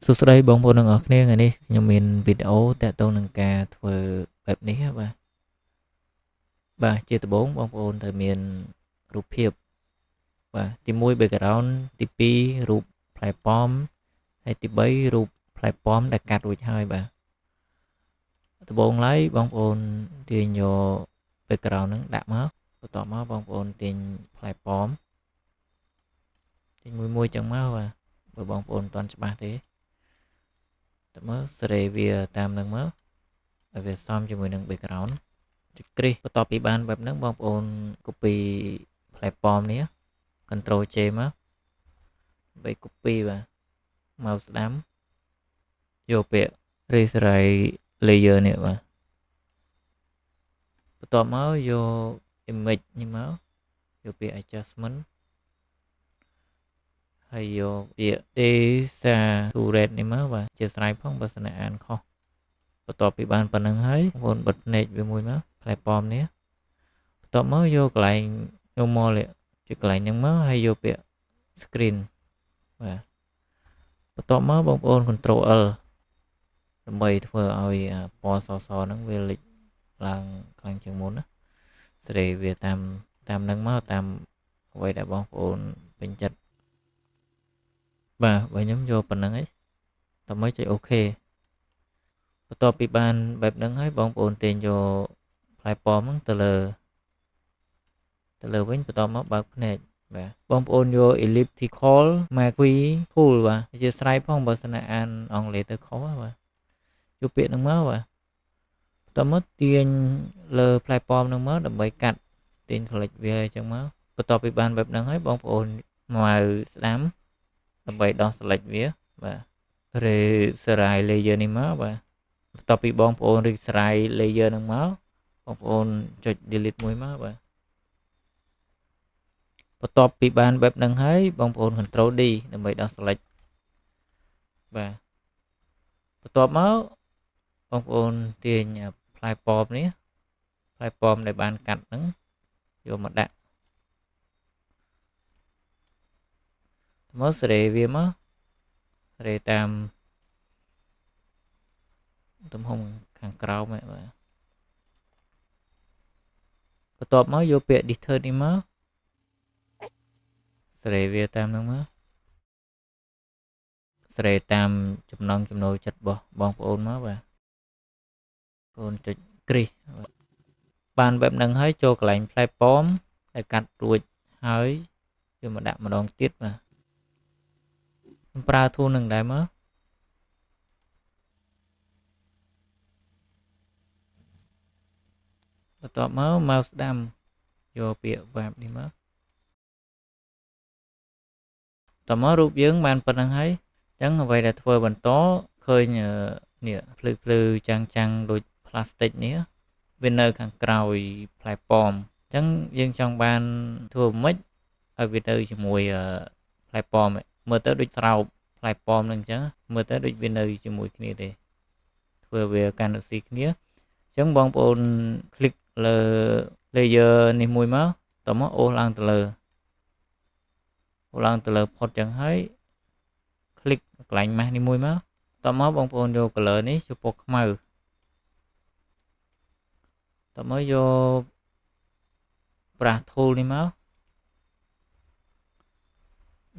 សួស្តីបងប្អូនទាំងអស់គ្នាថ្ងៃនេះខ្ញុំមានវីដេអូតាក់ទងនឹងការធ្វើបែបនេះបាទជាដំបូងបងប្អូនត្រូវមានរូបភាពបាទទី1 background ទី2រូបផ្លែប៉ោមហើយទី3រូបផ្លែប៉ោមដែលកាត់រួចហើយបាទដំបូងឡើយបងប្អូនទាញយក background ហ្នឹងដាក់មកបន្ទាប់មកបងប្អូនទាញផ្លែប៉ោមទាញមួយចឹងមកបាទបើបងប្អូនមិនទាន់ច្បាស់ទេតើមើលសេរីវាតាមនឹងមកឲ្យវាសមជាមួយនឹង background ចុចគ្រីសបន្ទាប់ពីបានបែបហ្នឹងបងប្អូន copy ផ្លែប៉ោមនេះ Ctrl J មកបី copy បាទ mouse ស្ដាំយកពាក្យ resize layer នេះបាទបន្ទាប់មកយក image នេះមកយកពាក្យ adjustment ហើយយកពាក្យ desaturate នេះមកបាទជាស្រ័យផងបើសិនអានខុសបន្ទាប់ពីបានប៉ុណ្្នឹងហើយបងប្អូនបិទភ្នែកវាមួយមកផ្លែប៉ោមនេះបន្ទាប់មកយកកន្លែង normal ជាកន្លែងហ្នឹងមកហើយយកពាក្យ screen បាទបន្ទាប់មកបងប្អូន Ctrl L ដើម្បីធ្វើឲ្យពណ៌សហ្នឹងវាលេចឡើងខ្លាំងជាងមុនណាសេរីវាតាមហ្នឹងមកតាមអ្វីដែលបងប្អូនពេញចិត្តបាទបើខ្ញុំយកប៉ុណ្្នឹងឯងតើមកចុចអូខេបន្ទាប់ពីបានបែបហ្នឹងហើយបងប្អូនទាញយកផ្លែប៉ោមហ្នឹងទៅលើវិញបន្ទាប់មកបើកភ្នែកបាទបងប្អូនយក elliptical marquee tool បាទជាស្រ័យផងបើសិនអានអង់គ្លេសទៅខុសបាទយកពាក្យហ្នឹងមកបាទបន្ទាប់មកទាញលើផ្លែប៉ោមហ្នឹងមកដើម្បីកាត់ទាញ select វាអញ្ចឹងមកបន្ទាប់ពីបានបែបហ្នឹងហើយបងប្អូនមកស្ដាំដើម្បីដោះ select វាបាទ resize layer នេះមកបាទបន្ទាប់ពីបងប្អូន resize layer ហ្នឹងមកបងប្អូនចុច delete មួយមកបាទបន្ទាប់ពីបានបែបហ្នឹងហើយបងប្អូន Ctrl D ដើម្បីដោះ select បាទបន្ទាប់មកបងប្អូនទាញផ្លែប៉ោមនេះផ្លែប៉ោមដែលបានកាត់ហ្នឹងយកមកដាក់មកសេរីវាមកសេរីតាមទំហំខាងក្រោមហ្នឹងបាទបន្ទាប់មកយកពាក្យ distance នេះមកសេរីវាតាមហ្នឹងមកសេរីតាមចំណង់ចំណូលចិត្តរបស់បងប្អូនមកបាទបងប្អូនចុចគ្រីសបានបែបហ្នឹងហើយចូលកន្លែងផ្លែប៉ោមដែលកាត់រួចហើយយកមកដាក់ម្ដងទៀតបាទប្រើ tool នឹងដែរមកបន្ទាប់មក mouse ស្ដាំយកពាក្យ web នេះមកតើមករូបយើងបានប៉ុណ្្នឹងហើយអញ្ចឹងអ្វីដែលធ្វើបន្តឃើញនេះភ្លឺចាំងដូច plastic នេះវានៅខាងក្រោយផ្លែប៉ោមអញ្ចឹងយើងចង់បានធ្វើម៉េចឲ្យវាទៅជាមួយផ្លែប៉ោមមើលទៅដូចស្រោបផ្លែប៉ោមនឹងអញ្ចឹងមើលទៅដូចវានៅជាមួយគ្នាទេធ្វើវាកាន់តែស៊ីគ្នាអញ្ចឹងបងប្អូនคลิกលើ layer នេះមួយមកតមកអូសឡើងទៅលើផុតចឹងហើយคลิกកន្លែងម៉ាស់នេះមួយមកតមកបងប្អូនយក color នេះជាពណ៌ខ្មៅតមកយក brush tool នេះមក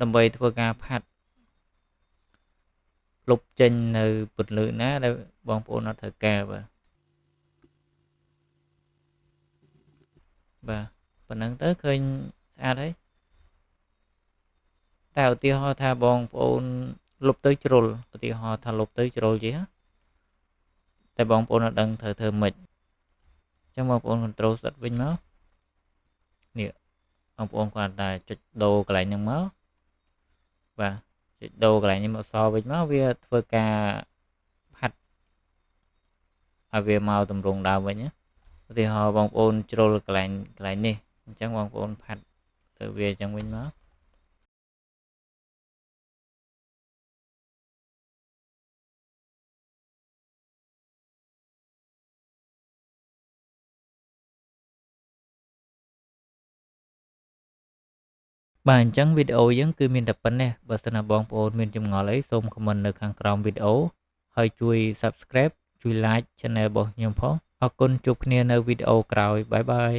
ដើម្បីធ្វើការផាត់លុបចេញនៅពន្លឺណាដែលបងប្អូនអត់ត្រូវការបាទប៉ុណ្ណឹងទៅឃើញស្អាតហើយតែឧទាហរណ៍ថាបងប្អូនលុបទៅជ្រុលឧទាហរណ៍ថាលុបទៅជ្រុលជាតែបងប្អូនអត់ដឹងត្រូវធ្វើម៉េចអញ្ចឹងបងប្អូន control សិតវិញមកនេះបងប្អូនគាត់តែចុចដូរកន្លែងហ្នឹងមកបាទចុចដូរកន្លែងនេះមកសវិញមកវាធ្វើការផាត់ឲ្យវាមកតម្រង់ដើមវិញណាឧទាហរណ៍បងប្អូនជ្រុលកន្លែងនេះអញ្ចឹងបងប្អូនផាត់ទៅវាអញ្ចឹងវិញមក បាទអញ្ចឹងវីដេអូយើងគឺមានតែប៉ុណ្ណេះបើសិនណាបងប្អូនមានចម្ងល់អីសូម comment នៅខាងក្រោមវីដេអូហើយជួយ subscribe ជួយ like channel របស់ខ្ញុំផងអរគុណជួបគ្នានៅវីដេអូក្រោយបាយបាយ